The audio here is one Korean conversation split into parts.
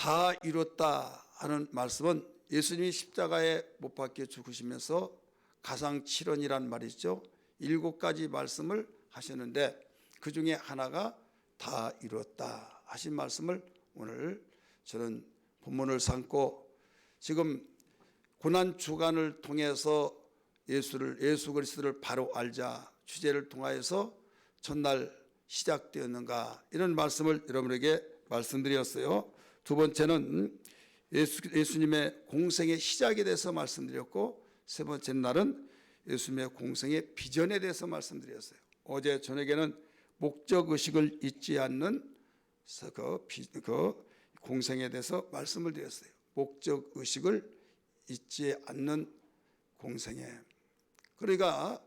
다 이뤘다 하는 말씀은 예수님이 십자가에 못 박혀 죽으시면서 가상칠언이란 말이죠. 7가지 말씀을 하셨는데 그 중에 하나가 다 이뤘다 하신 말씀을 오늘 저는 본문을 삼고 지금 고난 주간을 통해서 예수 그리스도를 바로 알자 주제를 통하여서 전날 시작되었는가 이런 말씀을 여러분에게 말씀드렸어요. 두 번째는 예수님의 공생의 시작에 대해서 말씀드렸고 세 번째 날은 예수님의 공생의 비전에 대해서 말씀드렸어요. 어제 저녁에는 목적의식을 잊지 않는 그 공생에 대해서 말씀을 드렸어요. 목적의식을 잊지 않는 공생애. 그러니까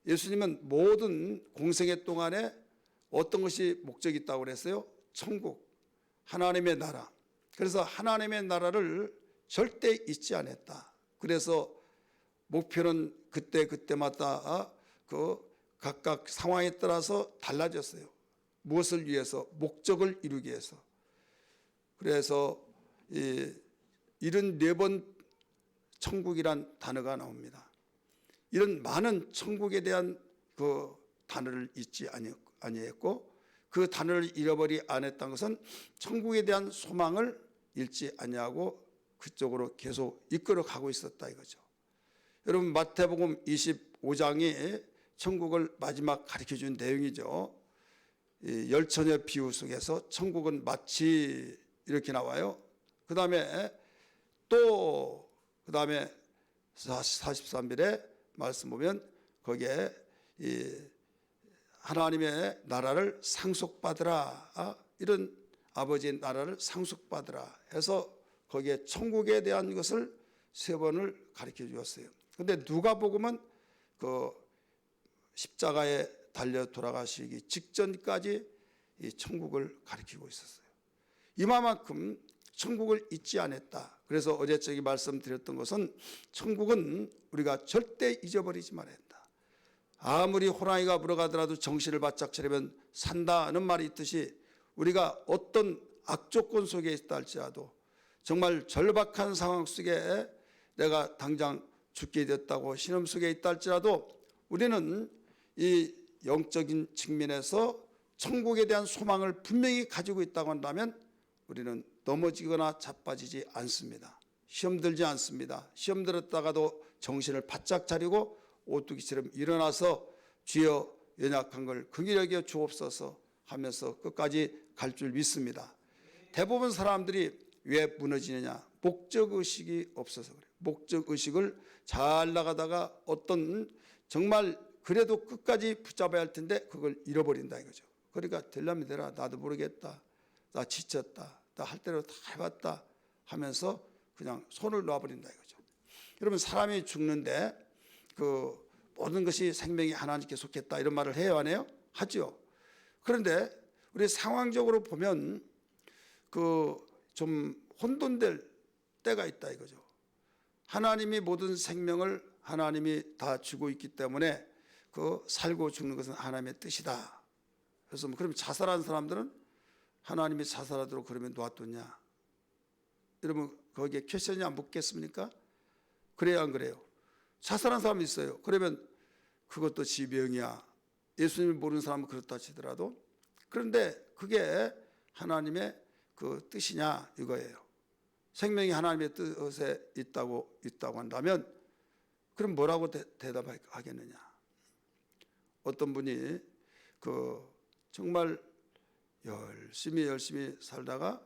예수님은 모든 공생애 동안에 어떤 것이 목적이 있다고 그랬어요? 천국, 하나님의 나라. 그래서 하나님의 나라를 절대 잊지 않았다. 그래서 목표는 그때마다 각각 상황에 따라서 달라졌어요. 무엇을 위해서? 목적을 이루기 위해서. 그래서 74번 천국이란 단어가 나옵니다. 이런 많은 천국에 대한 그 단어를 잊지 아니했고 그 단어를 잃어버리 안 했다는 것은 천국에 대한 소망을 잃지 아니하고 그쪽으로 계속 이끌어 가고 있었다 이거죠. 여러분 마태복음 25장이 천국을 마지막 가르쳐준 내용이죠. 열처녀 비유 속에서 천국은 마치 이렇게 나와요. 그 다음에 43절에 말씀 보면 거기에 하나님의 나라를 상속받으라, 이런 아버지의 나라를 상속받으라 해서 거기에 천국에 대한 것을 3번을 가르쳐 주었어요. 그런데 누가복음은 그 십자가에 달려 돌아가시기 직전까지 이 천국을 가르치고 있었어요. 이만큼 천국을 잊지 않았다. 그래서 어제 저기 말씀드렸던 것은 천국은 우리가 절대 잊어버리지 말아야 한다. 아무리 호랑이가 물어가더라도 정신을 바짝 차리면 산다는 말이 있듯이 우리가 어떤 악조건 속에 있다 할지라도 정말 절박한 상황 속에 내가 당장 죽게 됐다고 신음 속에 있다 할지라도 우리는 이 영적인 측면에서 천국에 대한 소망을 분명히 가지고 있다고 한다면 우리는 넘어지거나 자빠지지 않습니다. 시험 들지 않습니다. 시험 들었다가도 정신을 바짝 차리고 오뚜기처럼 일어나서 주여 연약한 걸 긍휼히 여겨 주옵소서 하면서 끝까지 갈 줄 믿습니다. 대부분 사람들이 왜 무너지느냐? 목적의식이 없어서 그래요. 목적의식을 잘 나가다가 어떤 정말 그래도 끝까지 붙잡아야 할 텐데 그걸 잃어버린다 이거죠. 그러니까 되려면 되라, 나도 모르겠다, 나 지쳤다, 나 할 대로 다 해봤다 하면서 그냥 손을 놔버린다 이거죠. 여러분 사람이 죽는데 그 모든 것이 생명이 하나님께 속했다 이런 말을 해요, 안 해요? 하죠. 그런데 우리 상황적으로 보면 그 좀 혼돈될 때가 있다 이거죠. 하나님이 모든 생명을 하나님이 다 주고 있기 때문에 그 살고 죽는 것은 하나님의 뜻이다. 그래서 그럼 자살한 사람들은 하나님이 자살하도록 그러면 놔뒀냐? 여러분 거기에 퀘션이 안 붙겠습니까? 그래요, 안 그래요? 자살한 사람이 있어요. 그러면 그것도 지병이야. 예수님을 모르는 사람은 그렇다 치더라도. 그런데 그게 하나님의 그 뜻이냐 이거예요. 생명이 하나님의 뜻에 있다고 한다면 그럼 뭐라고 대답하겠느냐? 어떤 분이 그 정말 열심히 살다가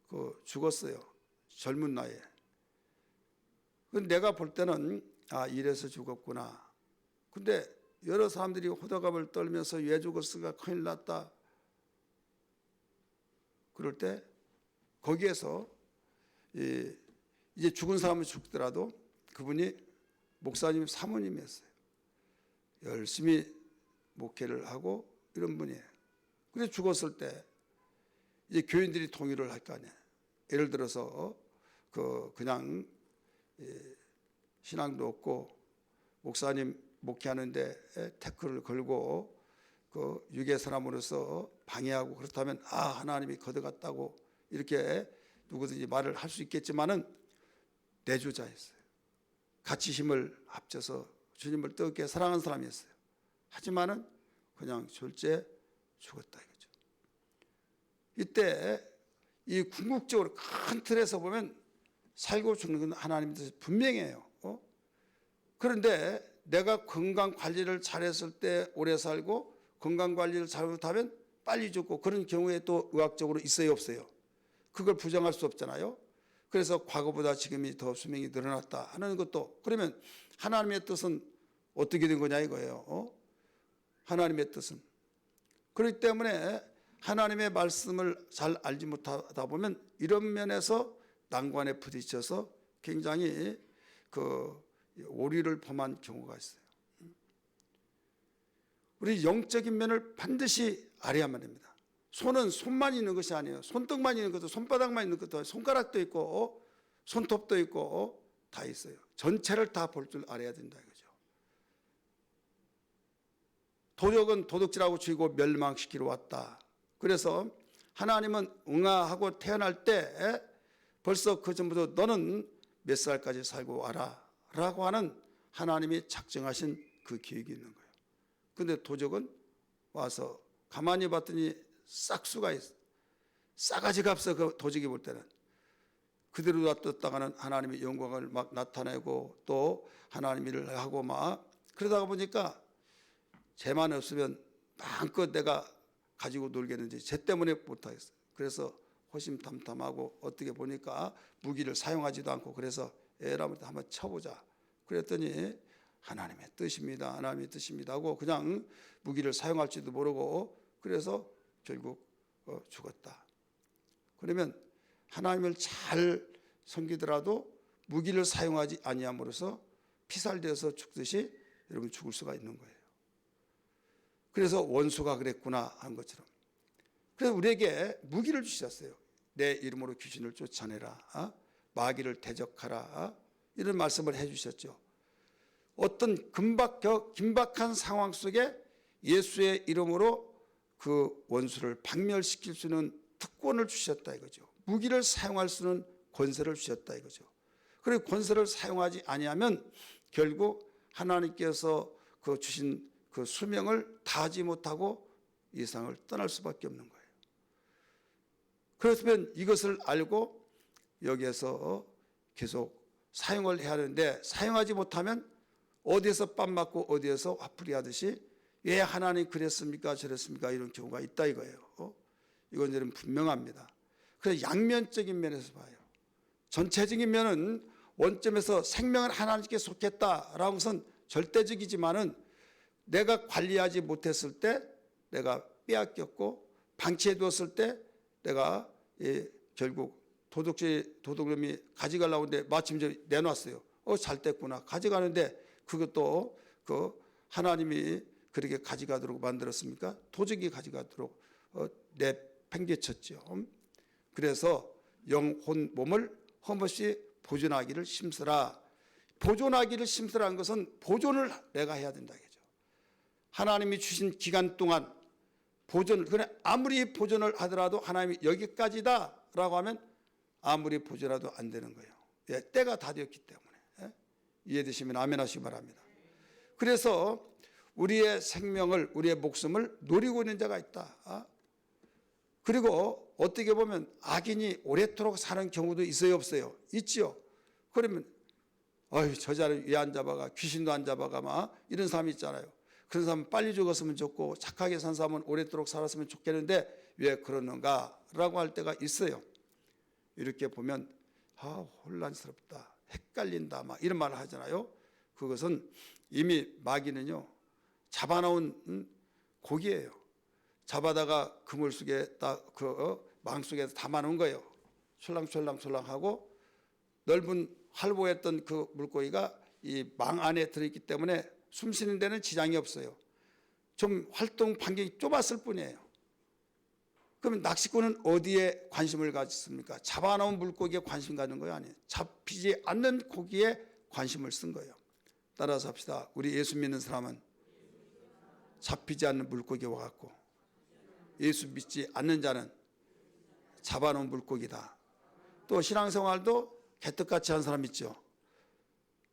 그 죽었어요. 젊은 나이에. 내가 볼 때는 이래서 죽었구나. 근데 여러 사람들이 호들갑을 떨면서 왜 죽었을까, 큰일 났다. 그럴 때 거기에서 이제 죽은 사람은 죽더라도 그분이 목사님 사모님이었어요. 열심히 목회를 하고 이런 분이에요. 근데 죽었을 때 이제 교인들이 동의를 할 거 아니에요. 예를 들어서 그냥 신앙도 없고 목사님 목회하는데 태클을 걸고 그 유괴 사람으로서 방해하고 그렇다면 하나님이 거둬갔다고 이렇게 누구든지 말을 할 수 있겠지만은 내주자였어요. 같이 힘을 합쳐서 주님을 뜨겁게 사랑하는 사람이었어요. 하지만은 그냥 졸지에 죽었다 이거죠. 이때 이 궁극적으로 큰 틀에서 보면 살고 죽는 건 하나님 뜻이 분명해요. 그런데 내가 건강 관리를 잘했을 때 오래 살고 건강 관리를 잘못하면 빨리 죽고 그런 경우에 또 의학적으로 있어요 없어요? 그걸 부정할 수 없잖아요. 그래서 과거보다 지금이 더 수명이 늘어났다 하는 것도, 그러면 하나님의 뜻은 어떻게 된 거냐 이거예요. 하나님의 뜻은. 그렇기 때문에 하나님의 말씀을 잘 알지 못하다 보면 이런 면에서 난관에 부딪혀서 굉장히 그 오리를 범한 경우가 있어요. 우리 영적인 면을 반드시 알아야만 합니다. 손은 손만 있는 것이 아니에요. 손등만 있는 것도, 손바닥만 있는 것도, 손가락도 있고 손톱도 있고 다 있어요. 전체를 다 볼 줄 알아야 된다 이거죠. 도적은 도둑질하고 죽이고 멸망시키러 왔다. 그래서 하나님은 응아하고 태어날 때 벌써 그 전부터 너는 몇 살까지 살고 와라 라고 하는 하나님이 작정하신 그 계획이 있는 거예요. 근데 도적은 와서 가만히 봤더니 싹수가 있어. 싸가지가 없어. 그 도적이 볼 때는 그대로 놔뒀다가는 하나님의 영광을 막 나타내고 또 하나님 일을 하고 막 그러다가 보니까 쟤만 없으면 마음껏 내가 가지고 놀겠는지 쟤 때문에 못하겠어요. 그래서 호심탐탐하고 어떻게 보니까 무기를 사용하지도 않고 그래서 에라면 한번 쳐보자. 그랬더니 하나님의 뜻입니다. 하나님의 뜻입니다 하고 그냥 무기를 사용할지도 모르고 그래서 결국 죽었다. 그러면 하나님을 잘 섬기더라도 무기를 사용하지 아니함으로써 피살되어서 죽듯이 여러분 죽을 수가 있는 거예요. 그래서 원수가 그랬구나 한 것처럼. 그래서 우리에게 무기를 주셨어요. 내 이름으로 귀신을 쫓아내라. 마귀를 대적하라. 이런 말씀을 해주셨죠. 어떤 긴박한 상황 속에 예수의 이름으로 그 원수를 박멸시킬 수 있는 특권을 주셨다 이거죠. 무기를 사용할 수 있는 권세를 주셨다 이거죠. 그리고 권세를 사용하지 아니하면 결국 하나님께서 그 주신 그 수명을 다하지 못하고 이 세상을 떠날 수밖에 없는 거예요. 그렇다면 이것을 알고 여기에서 계속 사용을 해야 하는데 사용하지 못하면 어디에서 빰 맞고 어디에서 화풀이 하듯이 왜 하나님 그랬습니까 저랬습니까 이런 경우가 있다 이거예요. 이건 저는 분명합니다. 그래서 양면적인 면에서 봐요. 전체적인 면은 원점에서 생명을 하나님께 속했다라는 것은 절대적이지만은 내가 관리하지 못했을 때 내가 빼앗겼고 방치해 두었을 때 내가 결국 도둑놈이 가져가려고 하는데 마침 내놨어요. 잘 됐구나. 가져가는데 그것도 그 하나님이 그렇게 가져가도록 만들었습니까? 도적이 가져가도록 내팽개쳤죠. 그래서 영혼 몸을 험없이 보존하기를 심쓰라. 보존하기를 심쓰라는 것은 보존을 내가 해야 된다 이거죠. 하나님이 주신 기간 동안 보존을, 그래 아무리 보존을 하더라도 하나님이 여기까지다라고 하면 아무리 보존해도 안 되는 거예요. 예, 때가 다 되었기 때문에. 예? 이해되시면 아멘 하시기 바랍니다. 그래서 우리의 생명을, 우리의 목숨을 노리고 있는 자가 있다. 그리고 어떻게 보면 악인이 오래도록 사는 경우도 있어요 없어요? 있지요. 그러면 저 자를 왜 안 잡아가, 귀신도 안 잡아가 막 이런 사람이 있잖아요. 그런 사람은 빨리 죽었으면 좋고 착하게 산 사람은 오래도록 살았으면 좋겠는데 왜 그러는가 라고 할 때가 있어요. 이렇게 보면 혼란스럽다, 헷갈린다 막 이런 말을 하잖아요. 그것은 이미 마귀는요 잡아놓은 고기예요. 잡아다가 그물 속에 딱 망 속에 담아놓은 거예요. 철랑철랑하고 넓은 활보했던 그 물고기가 이 망 안에 들어있기 때문에 숨 쉬는 데는 지장이 없어요. 좀 활동 반경이 좁았을 뿐이에요. 그러면 낚시꾼은 어디에 관심을 가졌습니까? 잡아놓은 물고기에 관심 가는 거예요? 아니에요. 잡히지 않는 고기에 관심을 쓴 거예요. 따라서 합시다. 우리 예수 믿는 사람은 잡히지 않는 물고기와 같고 예수 믿지 않는 자는 잡아놓은 물고기다. 또 신앙생활도 개떡같이 한 사람 있죠.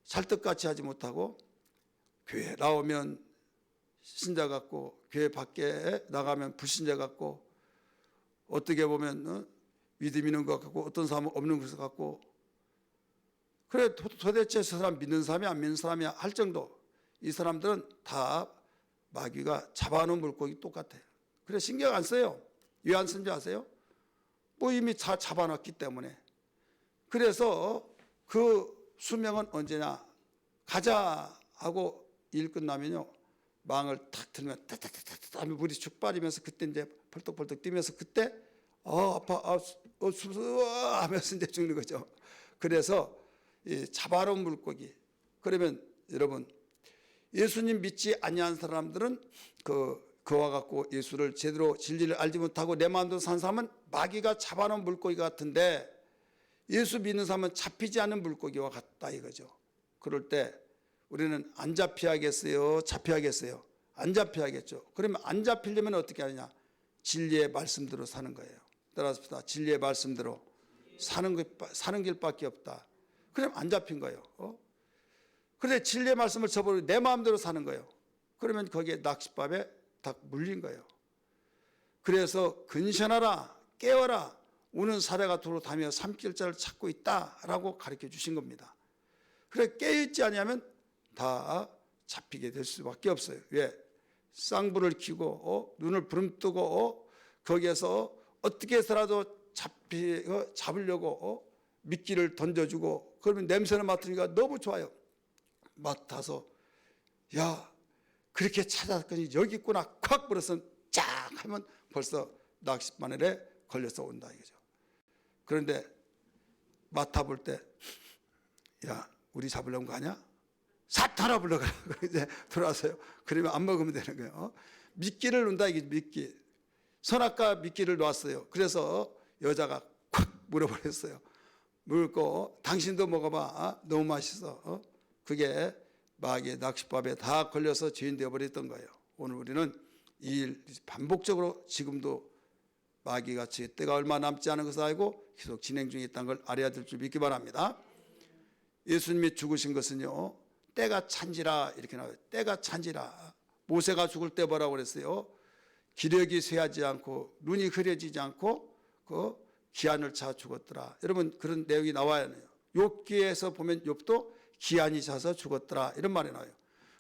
찰떡같이 하지 못하고 교회 나오면 신자 같고 교회 밖에 나가면 불신자 같고 어떻게 보면 믿음 있는 것 같고 어떤 사람은 없는 것 같고 그래 도대체 저 사람 믿는 사람이 안 믿는 사람이 할 정도 이 사람들은 다 마귀가 잡아놓은 물고기 똑같아요. 그래 신경 안 써요. 왜 안 쓴지 아세요? 뭐 이미 다 잡아놨기 때문에. 그래서 그 수명은 언제냐 가자 하고 일 끝나면요 망을 탁 틀면 따따따따 하면 물이 축 빠지면서 그때 이제 벌떡벌떡 뛰면서 그때 아파 하면서 이제 죽는 거죠. 그래서 이 잡아놓은 물고기. 그러면 여러분 예수님 믿지 아니한 사람들은 그와 같고 예수를 제대로 진리를 알지 못하고 내 마음대로 산 사람은 마귀가 잡아놓은 물고기 같은데 예수 믿는 사람은 잡히지 않는 물고기와 같다 이거죠. 그럴 때 우리는 안 잡혀야겠어요? 잡혀야겠어요? 안 잡혀야겠죠. 그러면 안 잡히려면 어떻게 하느냐? 진리의 말씀대로 사는 거예요. 따라서 진리의 말씀대로 사는 길밖에 없다. 그럼 안 잡힌 거예요. 그런데 진리의 말씀을 저버리고 내 마음대로 사는 거예요. 그러면 거기에 낚싯밥에 딱 물린 거예요. 그래서 근신하라 깨어라 우는 사례가 도로 다며 삼킬자를 찾고 있다라고 가르쳐 주신 겁니다. 그래 깨어있지 않으면 다 잡히게 될 수밖에 없어요. 왜? 쌍불을 켜고 눈을 부름뜨고 거기에서 어떻게 해서라도 잡으려고 미끼를 던져주고 그러면 냄새를 맡으니까 너무 좋아요. 맡아서 야 그렇게 찾았더니 여기 있구나 콱 불어서 쫙 하면 벌써 낚싯바늘에 걸려서 온다 이거죠. 그런데 맡아볼 때 야 우리 잡으려는 거 아니야? 사탄아 불러가라. 이제 들어와서요. 그러면 안 먹으면 되는 거예요. 미끼를 놓는다 이게 미끼. 선악과 미끼를 놓았어요. 그래서 여자가 콱 물어버렸어요. 물고 당신도 먹어봐. 너무 맛있어. 그게 마귀의 낚싯밥에 다 걸려서 죄인 되어버렸던 거예요. 오늘 우리는 이 일 반복적으로 지금도 마귀가 제 때가 얼마 남지 않은 것을 알고 계속 진행 중에 있다는 걸 알아야 될 줄 믿기 바랍니다. 예수님이 죽으신 것은요. 때가 찬지라 이렇게 나와요. 때가 찬지라. 모세가 죽을 때 뭐라고 그랬어요? 기력이 쇠하지 않고 눈이 흐려지지 않고 그 기한을 차 죽었더라. 여러분 그런 내용이 나와야 해요. 욥기에서 보면 욥도 기한이 차서 죽었더라 이런 말이 나와요.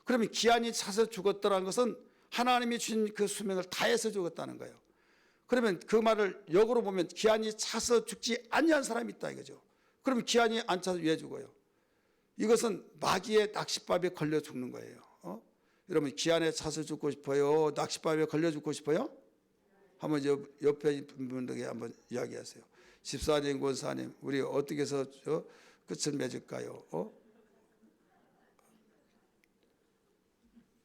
그러면 기한이 차서 죽었더라는 것은 하나님이 주신 그 수명을 다해서 죽었다는 거예요. 그러면 그 말을 역으로 보면 기한이 차서 죽지 아니한 사람이 있다 이거죠. 그러면 기한이 안 차서 왜 죽어요? 이것은 마귀의 낚싯밥에 걸려 죽는 거예요. 여러분 기한에 차서 죽고 싶어요? 낚싯밥에 걸려 죽고 싶어요? 한번 옆에 있는 분들에게 한번 이야기하세요. 집사님, 권사님, 우리 어떻게 해서 끝을 맺을까요?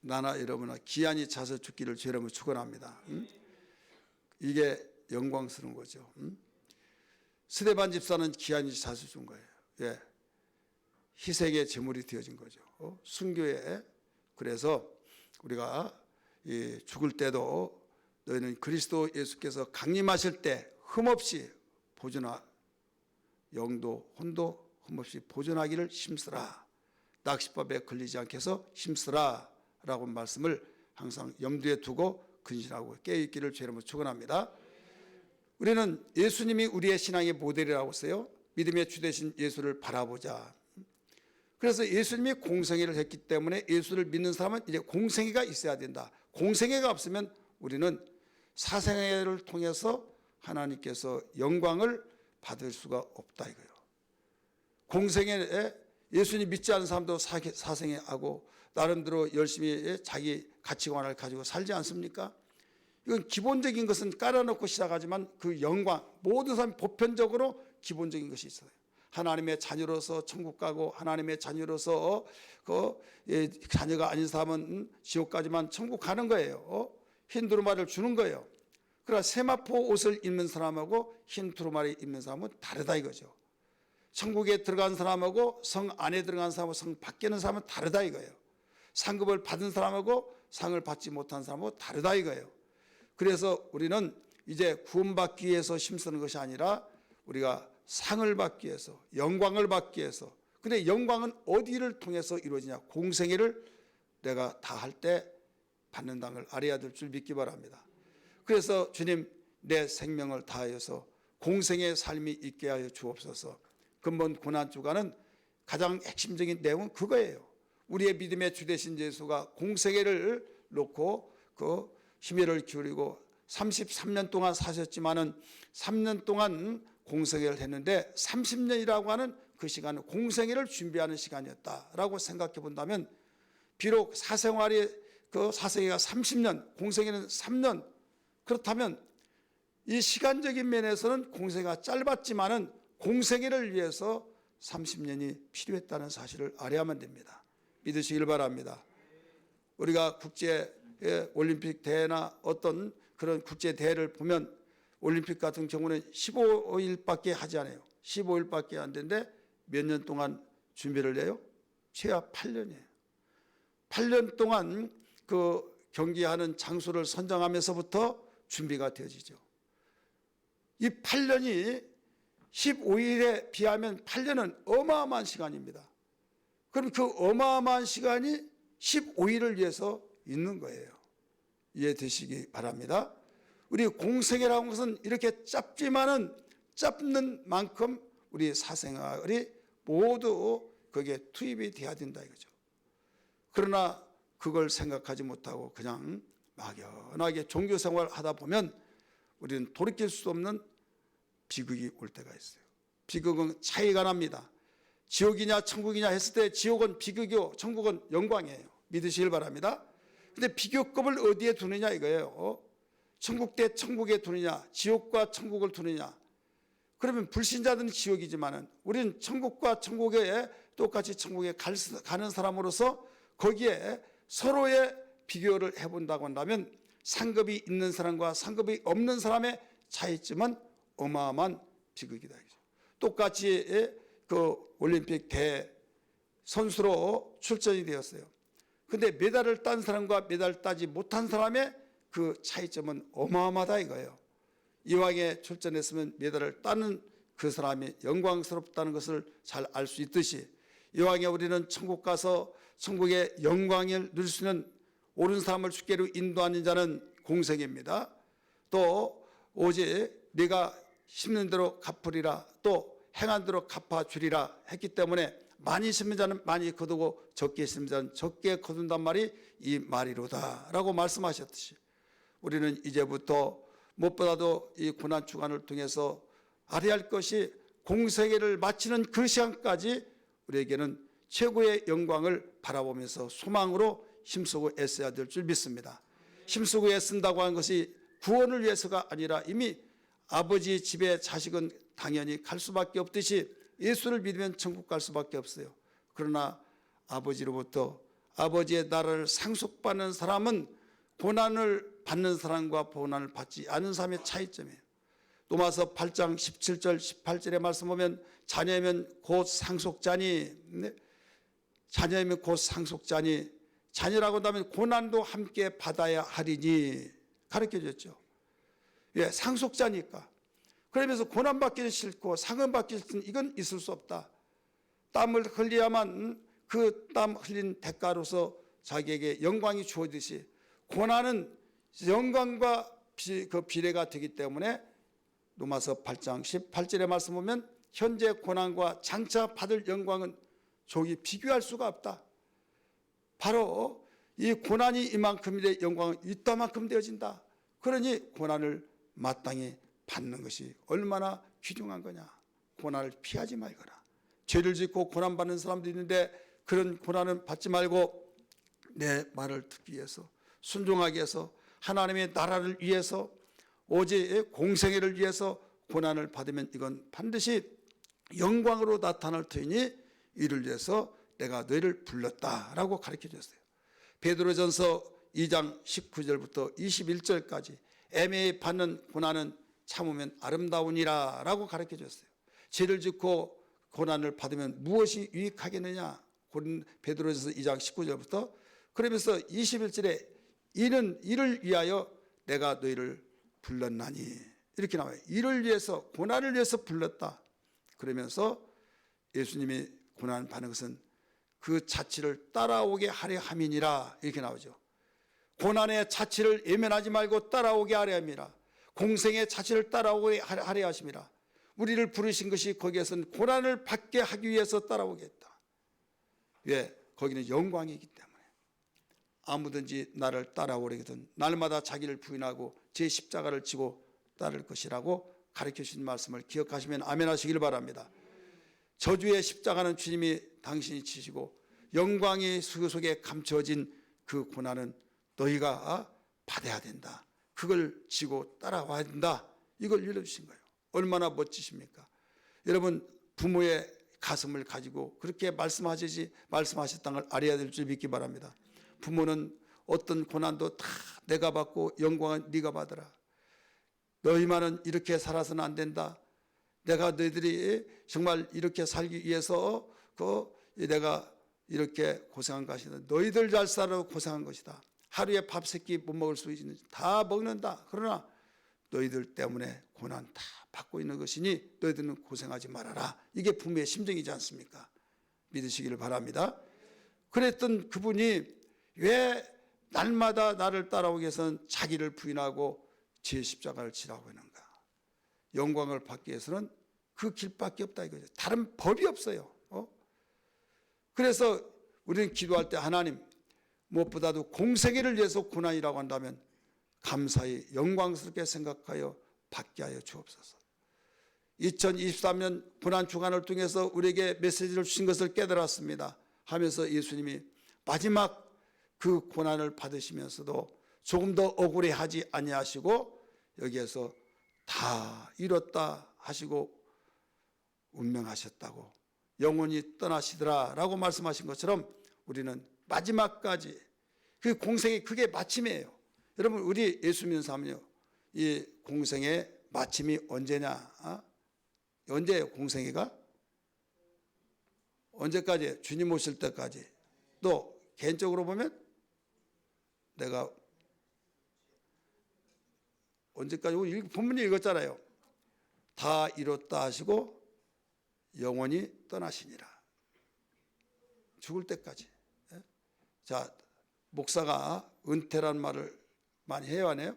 나나 여러분아 기한이 차서 죽기를 주여름을 축원합니다. 이게 영광스러운 거죠. 스데반 집사는 기한이 차서 죽은 거예요. 예. 희생의 제물이 되어진 거죠. 순교에. 그래서 우리가 죽을 때도 너희는 그리스도 예수께서 강림하실 때 흠없이 영도 혼도 흠없이 보존하기를 힘쓰라. 낚싯밥에 걸리지 않게 해서 힘쓰라 라고 말씀을 항상 염두에 두고 근신하고 깨어있기를 주의 이름으로 축원합니다. 우리는 예수님이 우리의 신앙의 모델이라고 했어요. 믿음의 주 되신 예수를 바라보자. 그래서 예수님이 공생애를 했기 때문에 예수를 믿는 사람은 이제 공생애가 있어야 된다. 공생애가 없으면 우리는 사생애를 통해서 하나님께서 영광을 받을 수가 없다 이거예요. 공생애에 예수님 믿지 않는 사람도 사생애하고 나름대로 열심히 자기 가치관을 가지고 살지 않습니까? 이건 기본적인 것은 깔아놓고 시작하지만 그 영광 모든 사람이 보편적으로 기본적인 것이 있어요. 하나님의 자녀로서 천국 가고 하나님의 자녀로서 자녀가 아닌 사람은 지옥 가지만 천국 가는 거예요. 흰 두루마리를 주는 거예요. 그러나 세마포 옷을 입는 사람하고 흰 두루마리 입는 사람은 다르다 이거죠. 천국에 들어간 사람하고 성 안에 들어간 사람하고 성 밖에 있는 사람은 다르다 이거예요. 상급을 받은 사람하고 상을 받지 못한 사람하고 다르다 이거예요. 그래서 우리는 이제 구원받기 위해서 힘쓰는 것이 아니라 우리가 상을 받기 위해서, 영광을 받기 위해서. 근데 영광은 어디를 통해서 이루어지냐? 공생애를 내가 다 할 때 받는다는 걸 알아야 될 줄 믿기 바랍니다. 그래서 주님, 내 생명을 다하여서 공생의 삶이 있게 하여 주옵소서. 근본 고난주간은 가장 핵심적인 내용은 그거예요. 우리의 믿음의 주 되신 예수가 공생애를 놓고 그 심혈을 기울이고 33년 동안 사셨지만은 3년 동안 공생애를 했는데 30년이라고 하는 그 시간은 공생애를 준비하는 시간이었다라고 생각해 본다면, 비록 사생활이 그 사생애가 30년, 공생애는 3년, 그렇다면 이 시간적인 면에서는 공생애가 짧았지만은 공생애를 위해서 30년이 필요했다는 사실을 알아야만 됩니다. 믿으시길 바랍니다. 우리가 국제 올림픽 대회나 어떤 그런 국제 대회를 보면 올림픽 같은 경우는 15일밖에 하지 않아요. 15일밖에 안 되는데 몇 년 동안 준비를 해요? 최하 8년이에요. 8년 동안 그 경기하는 장소를 선정하면서부터 준비가 되어지죠. 이 8년이 15일에 비하면 8년은 어마어마한 시간입니다. 그럼 그 어마어마한 시간이 15일을 위해서 있는 거예요. 이해되시기 바랍니다. 우리 공생애라는 것은 이렇게 짧지만은 짧는 만큼 우리 사생활이 모두 거기에 투입이 돼야 된다 이거죠. 그러나 그걸 생각하지 못하고 그냥 막연하게 종교생활을 하다 보면 우리는 돌이킬 수 없는 비극이 올 때가 있어요. 비극은 차이가 납니다. 지옥이냐 천국이냐 했을 때 지옥은 비극이요, 천국은 영광이에요. 믿으시길 바랍니다. 근데 비교급을 어디에 두느냐 이거예요. 천국 대 천국에 두느냐, 지옥과 천국을 두느냐. 그러면 불신자들은 지옥이지만은 우리는 천국과 천국에 똑같이 천국에 가는 사람으로서 거기에 서로의 비교를 해본다고 한다면 상급이 있는 사람과 상급이 없는 사람의 차이점은 어마어마한 비극이다. 똑같이 그 올림픽 대회 선수로 출전이 되었어요. 근데 메달을 딴 사람과 메달을 따지 못한 사람의 그 차이점은 어마어마하다 이거예요. 이왕에 출전했으면 메달을 따는 그 사람이 영광스럽다는 것을 잘 알 수 있듯이, 이왕에 우리는 천국 가서 천국의 영광을 누릴 수 있는 옳은 사람을 주께로 인도하는 자는 공생입니다. 또 오직 네가 심는 대로 갚으리라, 또 행한 대로 갚아주리라 했기 때문에 많이 심는 자는 많이 거두고 적게 심는 자는 적게 거둔단 말이 이 말이로다 라고 말씀하셨듯이, 우리는 이제부터 무엇보다도 이 고난주간을 통해서 알아야 할 것이 공생애를 마치는 그 시간까지 우리에게는 최고의 영광을 바라보면서 소망으로 힘쓰고 애써야 될 줄 믿습니다. 힘쓰고 애쓴다고 하는 것이 구원을 위해서가 아니라 이미 아버지 집에 자식은 당연히 갈 수밖에 없듯이 예수를 믿으면 천국 갈 수밖에 없어요. 그러나 아버지로부터 아버지의 나라를 상속받는 사람은 고난을 받는 사람과 고난을 받지 않은 사람의 차이점이에요. 로마서 8장 17절 18절의 말씀 보면 자녀면 곧 상속자니, 자녀면 곧 상속자니, 자녀라고 한다면 고난도 함께 받아야 하리니 가르쳐줬죠. 예, 상속자니까. 그러면서 고난받기는 싫고 상은 받기 싫은 이건 있을 수 없다. 땀을 흘려야만 그 땀 흘린 대가로서 자기에게 영광이 주어지듯이 고난은 영광과 그 비례가 되기 때문에 로마서 8장 18절의 말씀 보면 현재 고난과 장차 받을 영광은 조기 비교할 수가 없다. 바로 이 고난이 이만큼의 영광은 이따만큼 되어진다. 그러니 고난을 마땅히 받는 것이 얼마나 귀중한 거냐. 고난을 피하지 말거라. 죄를 짓고 고난받는 사람도 있는데 그런 고난은 받지 말고 내 말을 듣기 위해서 순종하기 위해서 하나님의 나라를 위해서 오직 공생애를 위해서 고난을 받으면 이건 반드시 영광으로 나타날 터이니 이를 위해서 내가 너희를 불렀다라고 가르쳐 줬어요. 베드로전서 2장 19절부터 21절까지 애매히 받는 고난은 참으면 아름다우니라 라고 가르쳐 줬어요. 죄를 짓고 고난을 받으면 무엇이 유익하겠느냐. 베드로전서 2장 19절부터 그러면서 21절에 이를 위하여 내가 너희를 불렀나니 이렇게 나와요. 이를 위해서 고난을 위해서 불렀다. 그러면서 예수님이 고난 받는 것은 그 자취를 따라오게 하려 함이니라 이렇게 나오죠. 고난의 자취를 예면하지 말고 따라오게 하려 함이라. 공생의 자취를 따라오게 하려 하심이라. 우리를 부르신 것이 거기에서는 고난을 받게 하기 위해서 따라오겠다. 왜? 거기는 영광이기 때문에. 아무든지 나를 따라오려거든 날마다 자기를 부인하고 제 십자가를 지고 따를 것이라고 가르쳐 주신 말씀을 기억하시면 아멘 하시길 바랍니다. 저주의 십자가는 주님이 당신이 치시고 영광이 그 속에 감춰진 그 고난은 너희가 받아야 된다. 그걸 지고 따라와야 된다. 이걸 일러주신 거예요. 얼마나 멋지십니까? 여러분 부모의 가슴을 가지고 그렇게 말씀하셨다는 걸 알아야 될 줄 믿기 바랍니다. 부모는 어떤 고난도 다 내가 받고 영광은 네가 받으라. 너희만은 이렇게 살아서는 안 된다. 내가 너희들이 정말 이렇게 살기 위해서 내가 이렇게 고생한 것이다. 너희들 잘 살아도 고생한 것이다. 하루에 밥 세 끼 못 먹을 수 있는 다 먹는다. 그러나 너희들 때문에 고난 다 받고 있는 것이니 너희들은 고생하지 말아라. 이게 부모의 심정이지 않습니까? 믿으시기를 바랍니다. 그랬던 그분이 왜 날마다 나를 따라오기 위해서는 자기를 부인하고 제 십자가를 지라고 하는가? 영광을 받기 위해서는 그 길밖에 없다 이거죠. 다른 법이 없어요. 그래서 우리는 기도할 때 하나님 무엇보다도 공생애를 위해서 고난이라고 한다면 감사히 영광스럽게 생각하여 받게 하여 주옵소서. 2023년 고난 주간을 통해서 우리에게 메시지를 주신 것을 깨달았습니다 하면서 예수님이 마지막 그 고난을 받으시면서도 조금 더 억울해하지 아니하시고 여기에서 다 이뤘다 하시고 운명하셨다고 영원히 떠나시더라 라고 말씀하신 것처럼 우리는 마지막까지 그 공생이 그게 마침이에요. 여러분 우리 예수 믿는 사람은요 이 공생의 마침이 언제냐? 언제예요 공생애가? 언제까지? 주님 오실 때까지. 또 개인적으로 보면 내가 언제까지 본문이 읽었잖아요. 다 이뤘다 하시고 영원히 떠나시니라. 죽을 때까지. 자, 목사가 은퇴란 말을 많이 해야 하네요.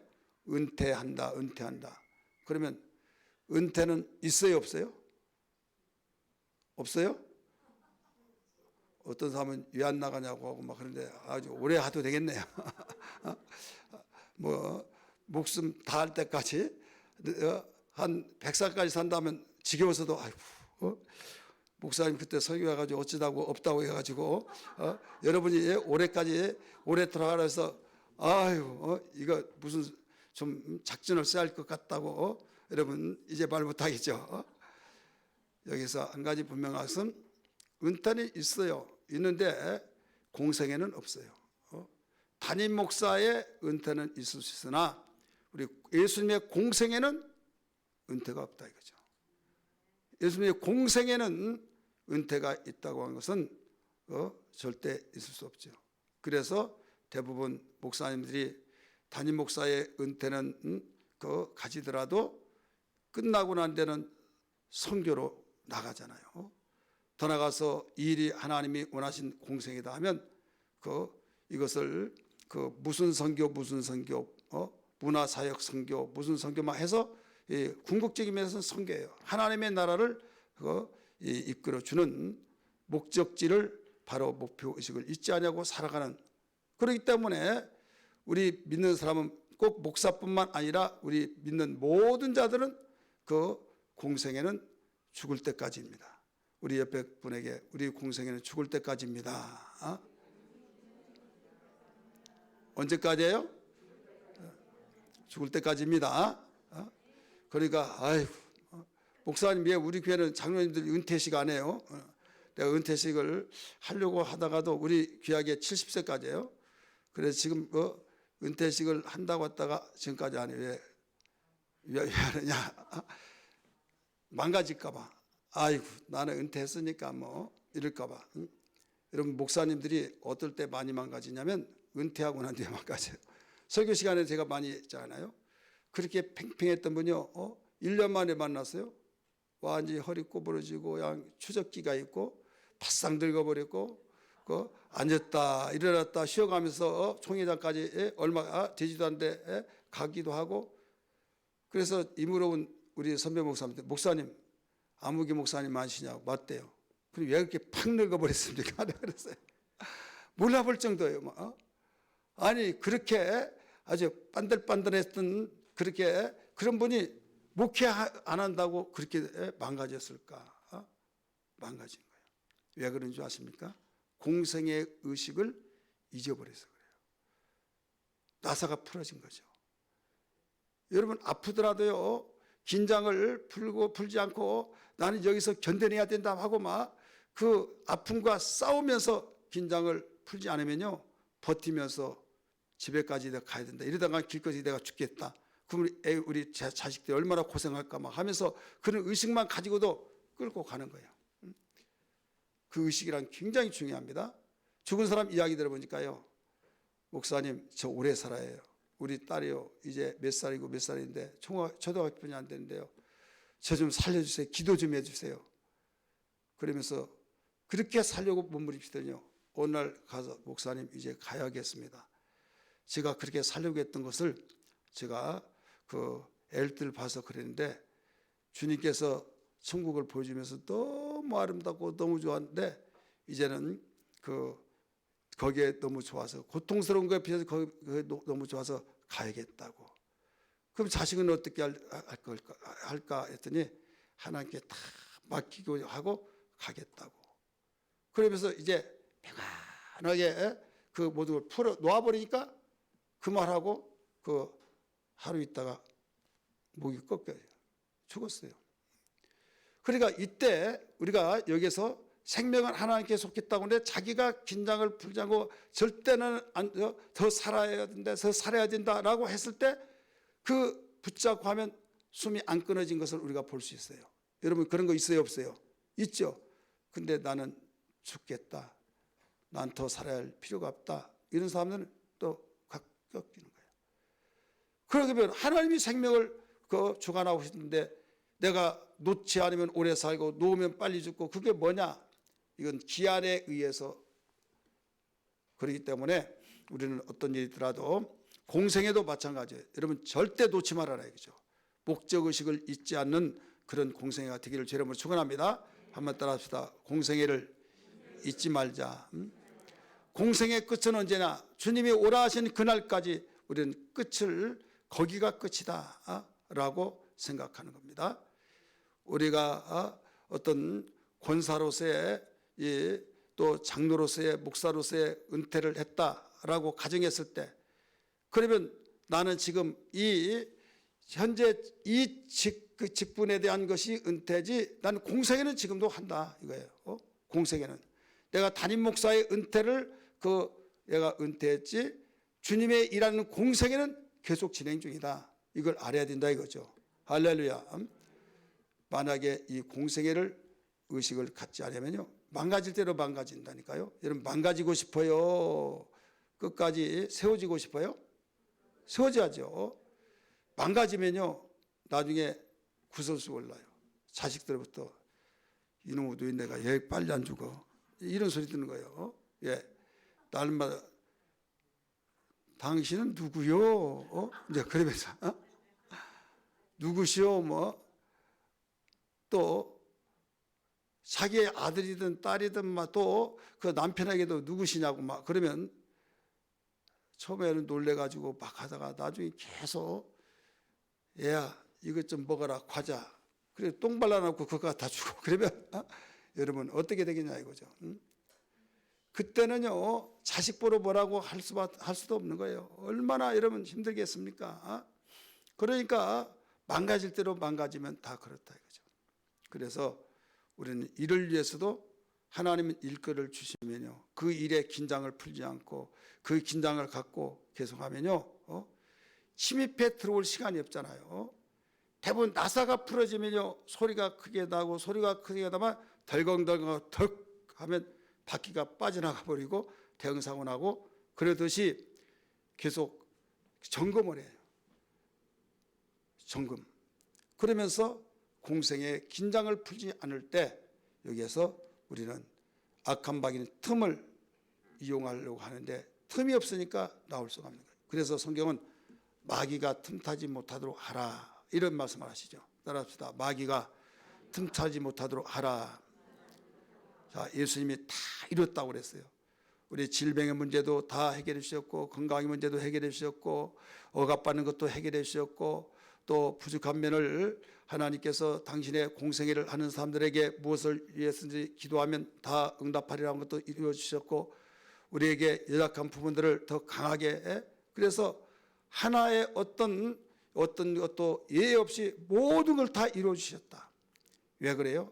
은퇴한다. 그러면 은퇴는 있어요 없어요? 없어요? 어떤 사람은 왜 안 나가냐고 하고 막 그런데 아주 오래 하도 되겠네요. 뭐 목숨 다할 때까지 한 100살까지 산다면 지겨워서도 아이고 목사님 그때 설교해가지고 어찌다고 없다고 해가지고 여러분이 오래 돌아가라 해서 아유 이거 무슨 좀 작전을 써야 할 것 같다고 여러분 이제 말 못하겠죠. 여기서 한 가지 분명한 것은 은퇴는 있는데 공생애는 없어요. 담임 목사의 은퇴는 있을 수 있으나 우리 예수님의 공생애는 은퇴가 없다 이거죠. 예수님의 공생애는 은퇴가 있다고 하는 것은 절대 있을 수 없죠. 그래서 대부분 목사님들이 담임 목사의 은퇴는 가지더라도 끝나고 난 데는 선교로 나가잖아요. 더 나가서 이 일이 하나님이 원하신 공생이다 하면 이것을 무슨 선교 문화사역 선교 무슨 선교만 해서 궁극적인 면에서는 선교예요. 하나님의 나라를 이끌어주는 목적지를 바로 목표의식을 잊지 않냐고 살아가는. 그렇기 때문에 우리 믿는 사람은 꼭 목사뿐만 아니라 우리 믿는 모든 자들은 그 공생애는 죽을 때까지입니다. 우리 옆에 분에게 우리 공생애는 죽을 때까지입니다. 언제까지예요? 죽을 때까지입니다. 그러니까 아이고 목사님 왜 우리 교회는 장로님들 은퇴식 안 해요? 내가 은퇴식을 하려고 하다가도 우리 귀하게 70세까지예요. 그래서 지금 은퇴식을 한다고 했다가 지금까지 안 해요. 왜 하느냐? 망가질까 봐. 아이고 나는 은퇴했으니까 뭐 이럴까 봐. 여러분 목사님들이 어떨 때 많이 망가지냐면 은퇴하고 난 뒤에 망가져요. 설교 시간에 제가 많이 했잖아요. 그렇게 팽팽했던 분이요 1년 만에 만났어요. 완전히 허리 구부러지고 그냥 추적기가 있고 바싹 늙어버렸고 앉았다 일어났다 쉬어가면서 총회장까지 얼마 되지도 않는데 가기도 하고. 그래서 이물어본 우리 선배 목사님한테 목사님 아무개 목사님 맞으시냐고. 맞대요. 그럼 왜 그렇게 팍 늙어버렸습니까? 그랬어요. 몰라볼 정도예요. 뭐. 아니 그렇게 아주 반들반들했던 그렇게 그런 분이 목회 안 한다고 그렇게 망가졌을까? 망가진 거예요. 왜 그런 줄 아십니까? 공생의 의식을 잊어버려서 그래요. 나사가 풀어진 거죠. 여러분 아프더라도요 긴장을 풀지 않고 나는 여기서 견뎌내야 된다 하고 막 그 아픔과 싸우면서 긴장을 풀지 않으면요 버티면서 집에까지 내가 가야 된다. 이러다가 길거리 내가 죽겠다. 그럼 우리 자식들이 얼마나 고생할까 막 하면서 그런 의식만 가지고도 끌고 가는 거예요. 그 의식이란 굉장히 중요합니다. 죽은 사람 이야기 들어보니까요. 목사님 저 오래 살아요. 우리 딸이요 이제 몇 살이고 몇 살인데 초등학교뿐이 안 되는데요. 저 좀 살려주세요. 기도 좀 해주세요. 그러면서 그렇게 살려고 몸부림치더니요. 어느 날 가서 목사님 이제 가야겠습니다. 제가 그렇게 살려고 했던 것을 제가 그 애들 봐서 그랬는데 주님께서 천국을 보여주면서 너무 아름답고 너무 좋았는데 이제는 거기에 너무 좋아서 고통스러운 거에 비해서 거기에 너무 좋아서 가야겠다고. 그럼 자식은 어떻게 할까 했더니 하나님께 다 맡기고 하고 가겠다고. 그러면서 이제 평안하게 그 모든 걸 풀어 놓아버리니까 그 말하고 그 하루 있다가 목이 꺾여요. 죽었어요. 그러니까 이때 우리가 여기서 생명은 하나님께 속했다고 하는데 자기가 긴장을 풀지 않고 절대는 더 살아야 된다, 더 살아야 된다라고 했을 때 그 붙잡고 하면 숨이 안 끊어진 것을 우리가 볼 수 있어요. 여러분 그런 거 있어요, 없어요? 있죠. 근데 나는 죽겠다. 난 더 살아야 할 필요가 없다. 이런 사람들은 또 꺾이는 거예요. 그러면 하나님이 생명을 주관하고 있는데 내가 놓지 않으면 오래 살고 놓으면 빨리 죽고 그게 뭐냐? 이건 기한에 의해서 그렇기 때문에 우리는 어떤 일이 있더라도 공생에도 마찬가지예요. 여러분 절대 놓지 말아라 이거죠. 목적의식을 잊지 않는 그런 공생애가 되기를 주 이름으로 축원합니다. 한번 따라합시다. 공생애를 잊지 말자. 공생의 끝은 언제나 주님이 오라 하신 그날까지 우리는 끝을 거기가 끝이다 라고 생각하는 겁니다. 우리가 어떤 권사로서의 또 장로로서의 목사로서의 은퇴를 했다라고 가정했을 때 그러면 나는 지금 현재 이 직분에 대한 것이 은퇴지 나는 공생애는 지금도 한다 이거예요. 공생애는 내가 담임 목사의 은퇴를 내가 은퇴했지 주님의 일하는 공생애는 계속 진행 중이다. 이걸 알아야 된다 이거죠. 할렐루야. 만약에 이 공생애를 의식을 갖지 않으면요 망가질 대로 망가진다니까요. 여러분 망가지고 싶어요? 끝까지 세워지고 싶어요? 세워져야죠. 망가지면요 나중에 구설수 올라요. 자식들부터 이놈의 노인네가 왜 빨리 안 죽어? 이런 소리 듣는 거예요. 예, 날마다 당신은 누구요? 이제 그러면서 누구시오? 뭐 또 자기의 아들이든 딸이든 막 또 그 남편에게도 누구시냐고 막 그러면 처음에는 놀래가지고 막 하다가 나중에 계속 얘야 이것 좀 먹어라 과자. 그래 똥 발라놓고 그거 다 주고 그러면 여러분 어떻게 되겠냐 이거죠. 그때는요 자식 보러 뭐라고 할 수도 없는 거예요. 얼마나 여러분 힘들겠습니까? 그러니까 망가질 대로 망가지면 다 그렇다 이거죠. 그래서 우리는 일을 위해서도 하나님은 일거리를 주시면요 그 일에 긴장을 풀지 않고 그 긴장을 갖고 계속하면요 침입해 들어올 시간이 없잖아요. 대부분 나사가 풀어지면요 소리가 크게 나고 소리가 크게 나면 덜컹덜컹 덕 하면 바퀴가 빠져나가 버리고 대응사고 나고 그러듯이 계속 점검을 해요. 점검. 그러면서 공생의 긴장을 풀지 않을 때 여기에서 우리는 악한 마귀는 틈을 이용하려고 하는데 틈이 없으니까 나올 수가 없는 거예요. 그래서 성경은 마귀가 틈타지 못하도록 하라 이런 말씀을 하시죠. 따라합시다. 마귀가 틈타지 못하도록 하라. 자, 예수님이 다 이뤘다고 그랬어요. 우리 질병의 문제도 다 해결해 주셨고, 건강의 문제도 해결해 주셨고, 억압받는 것도 해결해 주셨고, 또 부족한 면을 하나님께서 당신의 공생애를 하는 사람들에게 무엇을 위해서든지 기도하면 다 응답하리라는 것도 이루어 주셨고, 우리에게 연약한 부분들을 더 강하게, 그래서 하나의 어떤 것도 예외 없이 모든 걸 다 이루어 주셨다. 왜 그래요?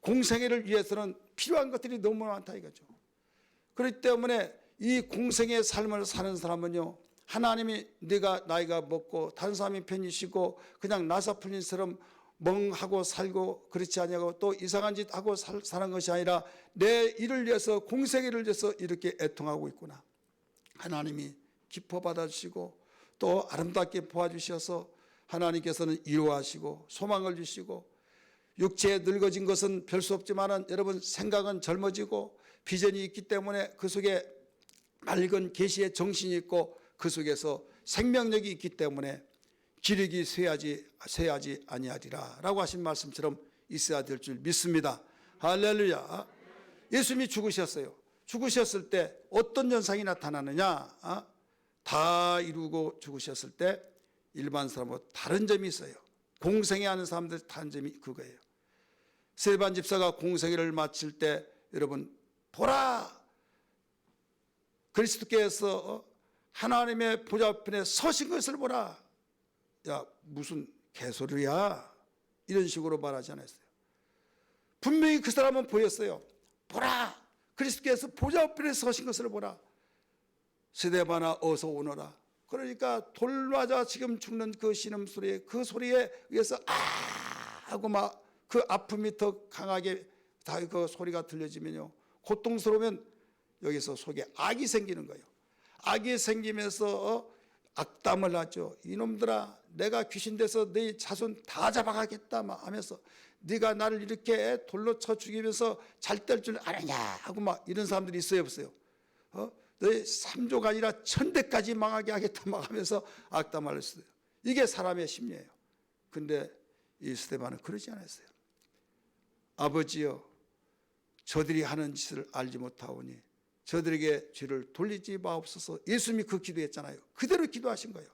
공생애를 위해서는 필요한 것들이 너무 많다 이거죠. 그렇기 때문에 이 공생의 삶을 사는 사람은요, 하나님이 네가 나이가 먹고 다른 사람이 편히 쉬고 그냥 나사풀린처럼 멍하고 살고 그렇지 않냐고 또 이상한 짓 하고 사는 것이 아니라 내 일을 위해서 공생애를 위해서 이렇게 애통하고 있구나. 하나님이 기뻐 받아주시고 또 아름답게 보아주셔서 하나님께서는 이루하시고 소망을 주시고, 육체에 늙어진 것은 별 수 없지만은 여러분 생각은 젊어지고 비전이 있기 때문에 그 속에 맑은 계시의 정신이 있고 그 속에서 생명력이 있기 때문에 기력이 쇠하지 아니하리라 라고 하신 말씀처럼 있어야 될 줄 믿습니다. 할렐루야. 예수님이 죽으셨어요. 죽으셨을 때 어떤 현상이 나타나느냐? 다 이루고 죽으셨을 때 일반 사람하고 다른 점이 있어요. 공생애 하는 사람들 다른 점이 그거예요. 스데반 집사가 공생애를 마칠 때 여러분 보라, 그리스도께서 하나님의 보좌편에 서신 것을 보라. 야, 무슨 개소리야, 이런 식으로 말하지 않았어요. 분명히 그 사람은 보였어요. 보라, 그리스도께서 보좌편에 서신 것을 보라. 스데반아 어서 오너라. 그러니까 돌 맞아 지금 죽는 그 신음소리에, 그 소리에 의해서 아 하고 막 그 아픔이 더 강하게 다 그 소리가 들려지면요, 고통스러우면 여기서 속에 악이 생기는 거예요. 악이 생기면서 악담을 하죠. 이놈들아, 내가 귀신 돼서 네 자손 다 잡아가겠다 막 하면서, 네가 나를 이렇게 돌로 쳐 죽이면서 잘 뗄 줄 아느냐 하고 막 이런 사람들이 있어요 없어요? 너희 3조가 아니라 1000대까지 망하게 하겠다 막 하면서 악담을 했어요. 이게 사람의 심리예요. 근데 이 스데반은 그러지 않았어요. 아버지여, 저들이 하는 짓을 알지 못하오니 저들에게 죄를 돌리지 마옵소서. 예수님이 그 기도했잖아요. 그대로 기도하신 거예요.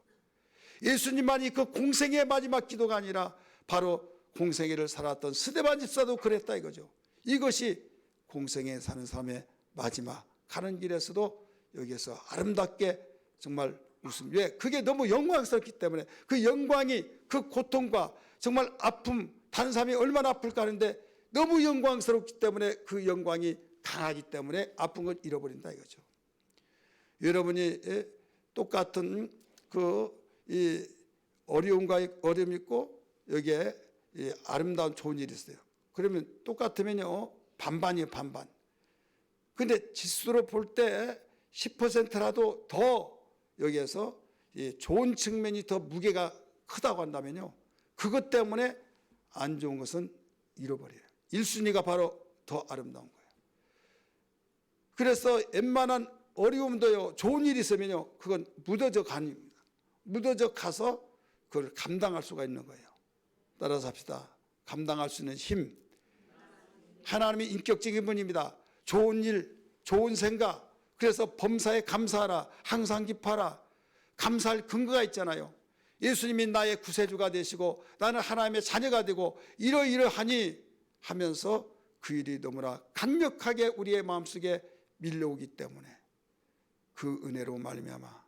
예수님만이 그 공생애의 마지막 기도가 아니라 바로 공생애를 살았던 스데반 집사도 그랬다 이거죠. 이것이 공생애 사는 사람의 마지막 가는 길에서도 여기에서 아름답게 정말 웃음. 왜? 그게 너무 영광스럽기 때문에, 그 영광이 그 고통과 정말 아픔, 다른 사람이 얼마나 아플까 하는데 너무 영광스럽기 때문에 그 영광이 강하기 때문에 아픈 걸 잃어버린다 이거죠. 여러분이 똑같은 이 어려움이 있고 여기에 아름다운 좋은 일이 있어요. 그러면 똑같으면요 반반이에요, 반반. 근데 지수로 볼 때 10%라도 더 여기에서 좋은 측면이 더 무게가 크다고 한다면요, 그것 때문에 안 좋은 것은 잃어버려요. 1순위가 바로 더 아름다운 거예요. 그래서 웬만한 어려움도요, 좋은 일이 있으면요, 그건 묻어져 갑니다. 묻어져 가서 그걸 감당할 수가 있는 거예요. 따라서 합시다. 감당할 수 있는 힘. 하나님이 인격적인 분입니다. 좋은 일, 좋은 생각. 그래서 범사에 감사하라, 항상 기뻐하라. 감사할 근거가 있잖아요. 예수님이 나의 구세주가 되시고 나는 하나님의 자녀가 되고 이러이러하니 하면서 그 일이 너무나 강력하게 우리의 마음속에 밀려오기 때문에 그 은혜로 말미암아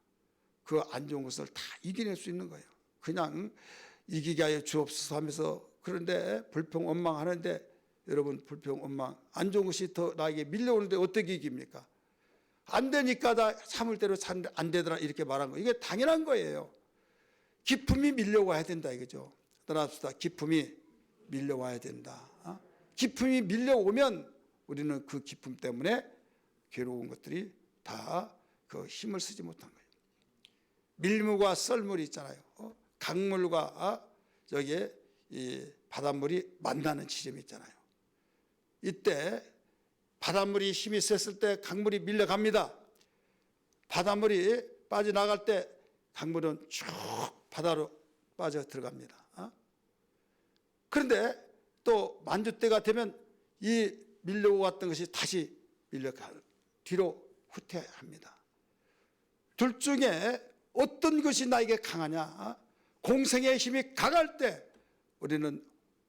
그 안 좋은 것을 다 이겨낼 수 있는 거예요. 그냥 이기게 하여 주옵소서 하면서, 그런데 불평 원망하는데 여러분, 불평 원망 안 좋은 것이 더 나에게 밀려오는데 어떻게 이깁니까? 안 되니까 다 참을 대로 안 되더라 이렇게 말한 거, 이게 당연한 거예요. 기쁨이 밀려와야 된다 이거죠. 따라합시다. 기쁨이 밀려와야 된다. 기쁨이 밀려오면 우리는 그 기쁨 때문에 괴로운 것들이 다 그 힘을 쓰지 못한 거예요. 밀물과 썰물이 있잖아요. 강물과 여기에 이 바닷물이 만나는 지점이 있잖아요. 이때 바닷물이 힘이 셌을 때 강물이 밀려갑니다. 바닷물이 빠져나갈 때 강물은 쭉 바다로 빠져 들어갑니다. 그런데 또 만주때가 되면 이 밀려왔던 것이 다시 뒤로 후퇴합니다. 둘 중에 어떤 것이 나에게 강하냐? 공생의 힘이 강할 때 우리는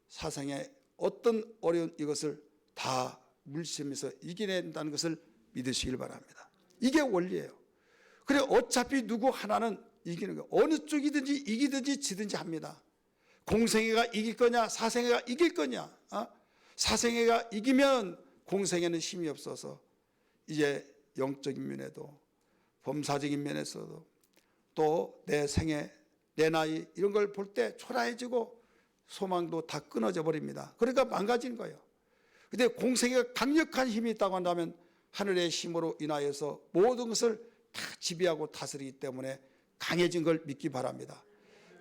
사상의 어떤 어려운 이것을 다 물심에서 이겨낸다는 것을 믿으시길 바랍니다. 이게 원리예요. 그래 어차피 누구 하나는 이기는 거예요. 어느 쪽이든지 이기든지 지든지 합니다. 공생애가 이길 거냐 사생애가 이길 거냐. 사생애가 이기면 공생애는 힘이 없어서 이제 영적인 면에도 범사적인 면에서도 또 내 생애 내 나이 이런 걸 볼 때 초라해지고 소망도 다 끊어져 버립니다. 그러니까 망가지는 거예요. 근데 공생애가 강력한 힘이 있다고 한다면 하늘의 힘으로 인하여서 모든 것을 다 지배하고 다스리기 때문에 강해진 걸 믿기 바랍니다.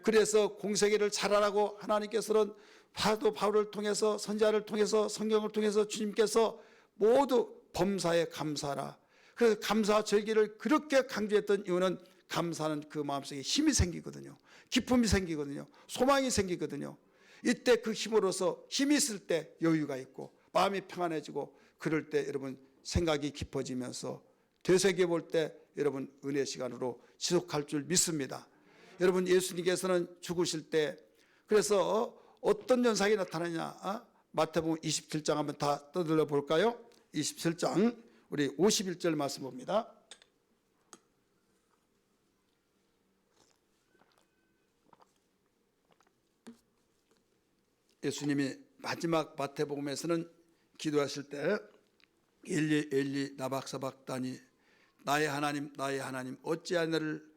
그래서 공생애를 잘하라고 하나님께서는 사도 바울을 통해서 선지자를 통해서 성경을 통해서 주님께서 모두 범사에 감사하라. 그래서 감사 절기를 그렇게 강조했던 이유는 감사는 그 마음속에 힘이 생기거든요. 기쁨이 생기거든요. 소망이 생기거든요. 이때 그 힘으로서 힘이 있을 때 여유가 있고 마음이 평안해지고 그럴 때 여러분 생각이 깊어지면서 되새겨 볼 때 여러분 은혜 시간으로 지속할 줄 믿습니다. 여러분 예수님께서는 죽으실 때 그래서 어떤 현상이 나타나냐? 마태복음 27장 한번 다 떠들어 볼까요? 27장 우리 51절 말씀 봅니다. 예수님이 마지막 마태복음에서는 기도하실 때 엘리 엘리 나박사박다니 나의 하나님 어찌하여 나를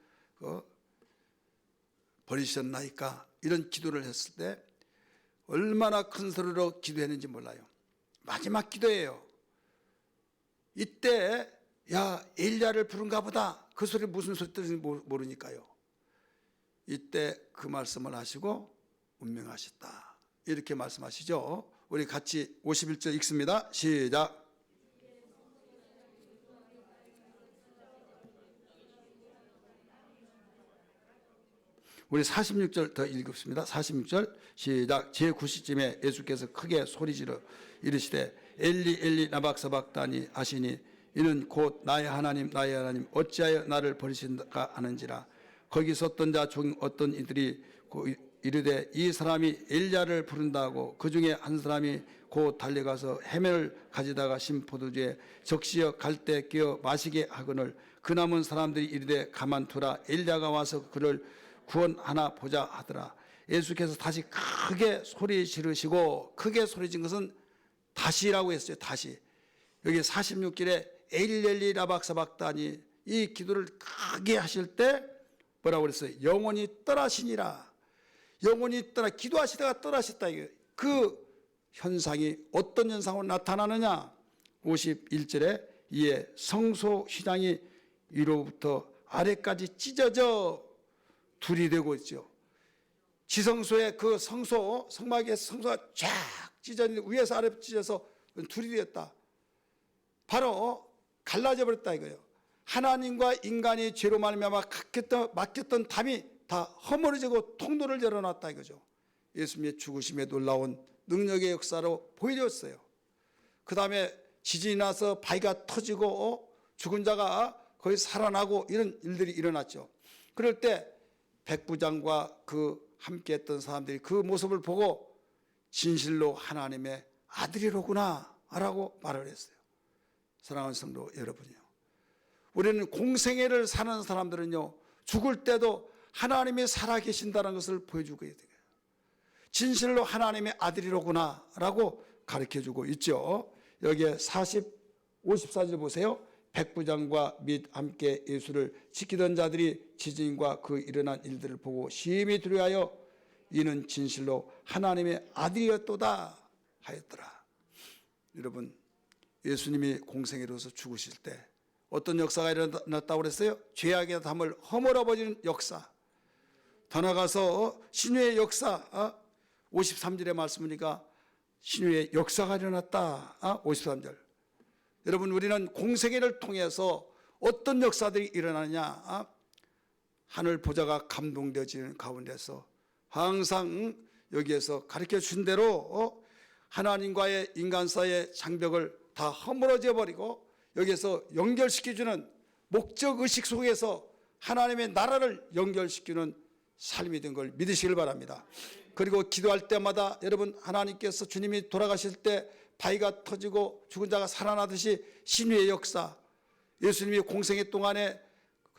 버리셨나이까 이런 기도를 했을 때 얼마나 큰 소리로 기도했는지 몰라요. 마지막 기도예요. 이때 야 엘리야를 부른가 보다. 그 소리 무슨 소리 뜻인지 모르니까요. 이때 그 말씀을 하시고 운명하셨다. 이렇게 말씀하시죠. 우리 같이 51절 읽습니다. 시작. 우리 46절 더 읽습니다. 46절 시작. 제9시쯤에 예수께서 크게 소리지르 이르시되 엘리 엘리 나박사박다니 하시니 이는 곧 나의 하나님 어찌하여 나를 버리신가 하는지라. 거기 섰던 자 중 어떤 이들이 이르되 이 사람이 엘리야를 부른다고 그 중에 한 사람이 곧 달려가서 해면을 가지다가 신 포도주에 적시어 갈대 끼어 마시게 하거늘 그 남은 사람들이 이르되 가만두라 엘리야가 와서 그를 구원하나 보자 하더라. 예수께서 다시 크게 소리 지르시고 크게 소리 진 것은 다시라고 했어요. 다시 여기 46절에 엘리 라박사박다니 이 기도를 크게 하실 때 뭐라고 그랬어요? 영원히 떠나시니라. 영원히 떠나 기도하시다가 떠나셨다. 그 현상이 어떤 현상으로 나타나느냐? 51절에 이에 성소 휘장이 위로부터 아래까지 찢어져 둘이 되고 있죠. 지성소의 그 성소 성막의 성소가 쫙 찢어진 위에서 아래 찢어서 둘이 되었다. 바로 갈라져 버렸다 이거예요. 하나님과 인간이 죄로 말미암아 막혔던 담이 다 허물어지고 통로를 열어놨다 이거죠. 예수님의 죽으심에 놀라운 능력의 역사로 보여줬어요. 그 다음에 지진이 나서 바위가 터지고 죽은 자가 거의 살아나고 이런 일들이 일어났죠. 그럴 때 백부장과 그 함께했던 사람들이 그 모습을 보고 진실로 하나님의 아들이로구나 라고 말을 했어요. 사랑하는 성도 여러분이요, 우리는 공생애를 사는 사람들은요 죽을 때도 하나님이 살아계신다는 것을 보여주고 있어요. 진실로 하나님의 아들이로구나 라고 가르쳐주고 있죠. 여기에 54절 보세요. 백부장과 및 함께 예수를 지키던 자들이 지진과 그 일어난 일들을 보고 심히 두려워하여 이는 진실로 하나님의 아들이었도다 하였더라. 여러분, 예수님이 공생애로서 죽으실 때 어떤 역사가 일어났다고 그랬어요? 죄악의 담을 허물어버리는 역사. 더 나아가서 신유의 역사, 53절의 말씀이니까 신유의 역사가 일어났다. 53절. 여러분, 우리는 공생애를 통해서 어떤 역사들이 일어나느냐? 하늘 보좌가 감동되어지는 가운데서 항상 여기에서 가르쳐 준 대로 하나님과의 인간 사이의 장벽을 다 허물어져 버리고 여기에서 연결시켜주는 목적의식 속에서 하나님의 나라를 연결시키는 삶이 된 걸 믿으시길 바랍니다. 그리고 기도할 때마다 여러분, 하나님께서 주님이 돌아가실 때 바위가 터지고 죽은 자가 살아나듯이 신유의 역사, 예수님이 공생애 동안에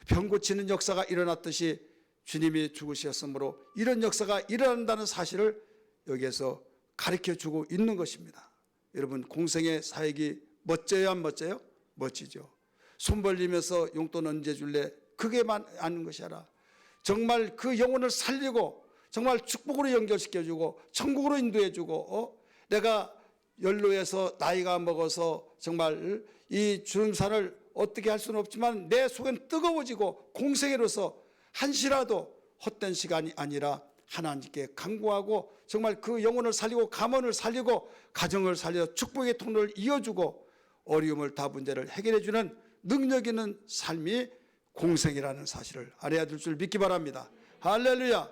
병 고치는 역사가 일어났듯이 주님이 죽으셨으므로 이런 역사가 일어난다는 사실을 여기에서 가르쳐주고 있는 것입니다. 여러분, 공생애 사역이 멋져요, 안 멋져요? 멋지죠. 손 벌리면서 용돈 언제 줄래? 그게만 아는 것이 아니라 정말 그 영혼을 살리고 정말 축복으로 연결시켜주고 천국으로 인도해주고 내가 연로해서 나이가 먹어서 정말 이 주름살을 어떻게 할 수는 없지만 내 속은 뜨거워지고 공생애로서 한시라도 헛된 시간이 아니라 하나님께 간구하고 정말 그 영혼을 살리고 가문을 살리고 가정을 살려 축복의 통로를 이어주고 어려움을 다 문제를 해결해주는 능력 있는 삶이 공생이라는 사실을 알아야 될 줄 믿기 바랍니다. 할렐루야.